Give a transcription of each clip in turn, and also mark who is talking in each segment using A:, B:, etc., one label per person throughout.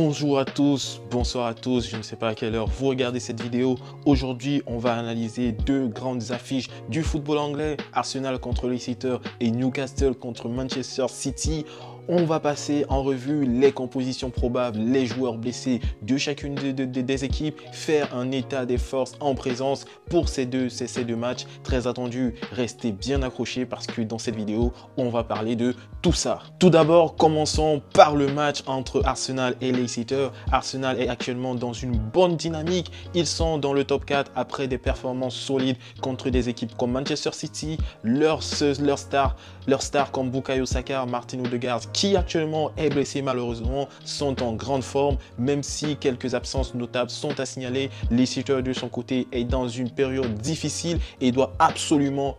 A: Bonjour à tous, bonsoir à tous, je ne sais pas à quelle heure vous regardez cette vidéo. Aujourd'hui, on va analyser deux grandes affiches du football anglais, Arsenal contre Leicester et Newcastle contre Manchester City. On va passer en revue les compositions probables, les joueurs blessés de chacune des équipes, faire un état des forces en présence pour ces deux matchs très attendus. Restez bien accrochés parce que dans cette vidéo, on va parler de tout ça. Tout d'abord, commençons par le match entre Arsenal et Leicester. Arsenal est actuellement dans une bonne dynamique. Ils sont dans le top 4 après des performances solides contre des équipes comme Manchester City, leur star comme Bukayo Saka, Martin Odegaard, qui actuellement est blessé malheureusement, sont en grande forme, même si quelques absences notables sont à signaler. Leicester de son côté est dans une période difficile et doit absolument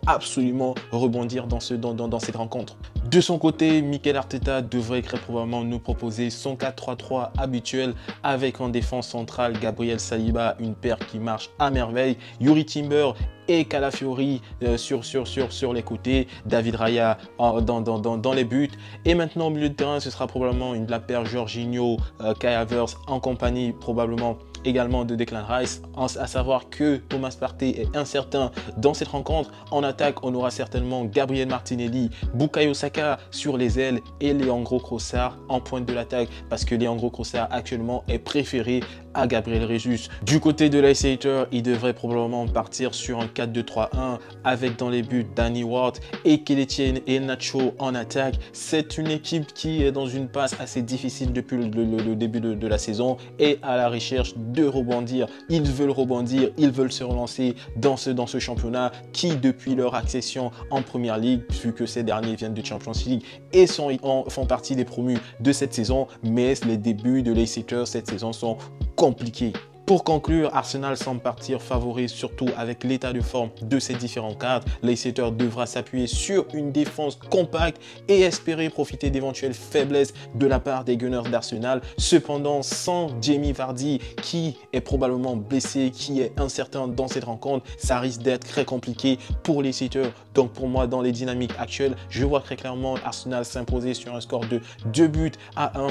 A: rebondir dans cette rencontre. De son côté, Mikel Arteta devrait très probablement nous proposer son 4-3-3 habituel avec en défense centrale Gabriel Saliba, une paire qui marche à merveille, Youri Timber et Calafiori sur les côtés, David Raya dans les buts. Et maintenant au milieu de terrain, ce sera probablement la paire Jorginho, Kai Havertz en compagnie probablement également de Declan Rice, à savoir que Thomas Partey est incertain dans cette rencontre. En attaque, on aura certainement Gabriel Martinelli, Bukayo Saka sur les ailes et Leandro Trossard en pointe de l'attaque parce que Leandro Trossard actuellement est préféré à Gabriel Jesus. Du côté de Leicester, il devrait probablement partir sur un 4-2-3-1 avec dans les buts Danny Ward et Kelechi Iheanacho en attaque. C'est une équipe qui est dans une passe assez difficile depuis le début de la saison et à la recherche de rebondir. Ils veulent rebondir, ils veulent se relancer dans ce championnat qui, depuis leur accession en Première Ligue, vu que ces derniers viennent de Champions League et font partie des promus de cette saison, mais les débuts de Leicester cette saison sont compliqués. Pour conclure, Arsenal semble partir favori, surtout avec l'état de forme de ses différents cadres. Leicester devra s'appuyer sur une défense compacte et espérer profiter d'éventuelles faiblesses de la part des Gunners d'Arsenal. Cependant, sans Jamie Vardy, qui est probablement blessé, qui est incertain dans cette rencontre, ça risque d'être très compliqué pour Leicester. Donc pour moi, dans les dynamiques actuelles, je vois très clairement Arsenal s'imposer sur un score de 2-1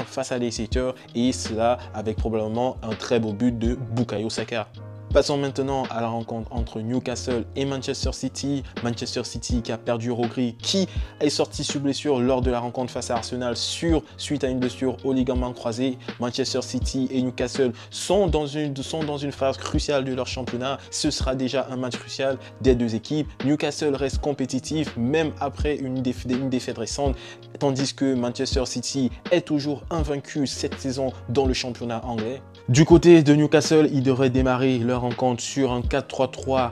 A: face à Leicester, et cela avec probablement un très beau but de Bukayo Saka. Passons maintenant à la rencontre entre Newcastle et Manchester City. Manchester City qui a perdu Rodri, qui est sorti sous blessure lors de la rencontre face à Arsenal suite à une blessure au ligament croisé. Manchester City et Newcastle sont dans une phase cruciale de leur championnat. Ce sera déjà un match crucial des deux équipes. Newcastle reste compétitif même après une défaite récente, tandis que Manchester City est toujours invaincu cette saison dans le championnat anglais. Du côté de Newcastle, ils devraient démarrer leur rencontre sur un 4-3-3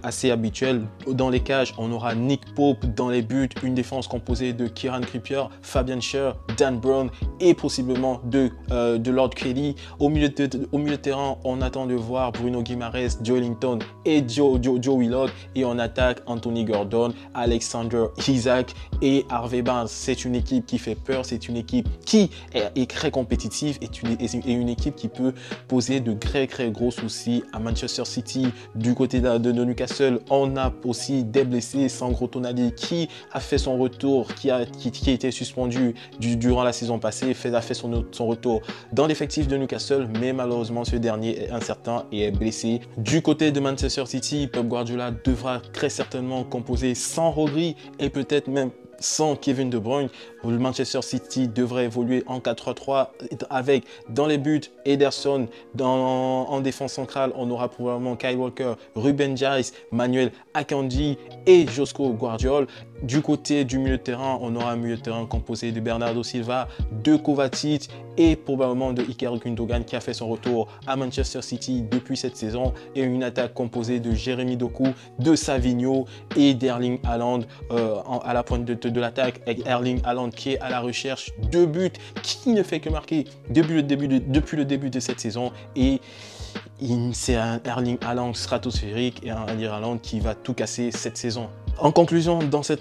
A: assez habituel. Dans les cages, on aura Nick Pope dans les buts, une défense composée de Kieran Trippier, Fabian Schär, Dan Brown et possiblement de Lord Kelly. Au milieu de terrain, on attend de voir Bruno Guimaraes, Joelinton et Joe Willock. Et en attaque, Anthony Gordon, Alexander Isak et Harvey Barnes. C'est une équipe qui fait peur, c'est une équipe qui est très compétitive et une équipe qui peut poser de très gros soucis à Manchester City. Du côté de Newcastle, on a aussi des blessés. Sandro Tonali qui a fait son retour, qui a été suspendu durant la saison passée, a fait son retour dans l'effectif de Newcastle, mais malheureusement ce dernier est incertain et est blessé. Du côté de Manchester City, Pep Guardiola devra très certainement composer sans Rodri et peut-être même sans Kevin De Bruyne. Le Manchester City devrait évoluer en 4-3-3 avec dans les buts Ederson, en défense centrale on aura probablement Kyle Walker, Ruben Dias, Manuel Akanji et Josko Gvardiol. Du côté du milieu de terrain, on aura un milieu de terrain composé de Bernardo Silva, de Kovacic et probablement de Ilkay Gundogan qui a fait son retour à Manchester City depuis cette saison, et une attaque composée de Jérémy Doku, de Savinho et d'Erling Haaland à la pointe de l'attaque, avec Erling Haaland qui est à la recherche de buts, qui ne fait que marquer depuis le début de cette saison, et c'est un Erling Haaland stratosphérique et un Erling Haaland qui va tout casser cette saison. En conclusion,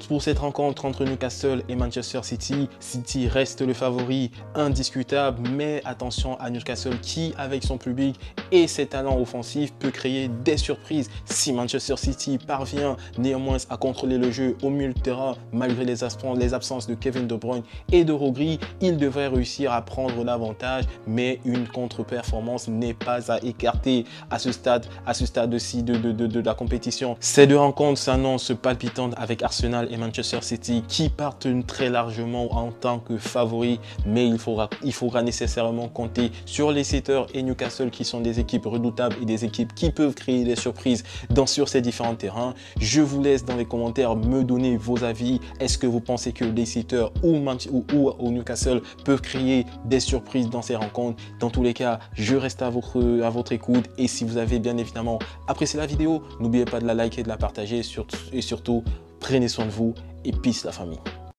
A: pour cette rencontre entre Newcastle et Manchester City, City reste le favori indiscutable, mais attention à Newcastle qui, avec son public et ses talents offensifs, peut créer des surprises. Si Manchester City parvient néanmoins à contrôler le jeu au milieu de terrain, malgré les absences de Kevin De Bruyne et de Rodri, il devrait réussir à prendre l'avantage, mais une contre-performance n'est pas à écarter à ce stade-ci de la compétition. Ces deux rencontres s'annoncent palpitantes avec Arsenal et Manchester City qui partent très largement en tant que favoris, mais il faudra nécessairement compter sur Leicester et Newcastle qui sont des équipes redoutables et des équipes qui peuvent créer des surprises sur ces différents terrains. Je vous laisse dans les commentaires me donner vos avis. Est-ce que vous pensez que Leicester ou Newcastle peuvent créer des surprises dans ces rencontres? Dans tous les cas, je reste à votre écoute, et si vous avez bien évidemment apprécié la vidéo, n'oubliez pas de la liker et de la partager, et surtout prenez soin de vous et peace la famille.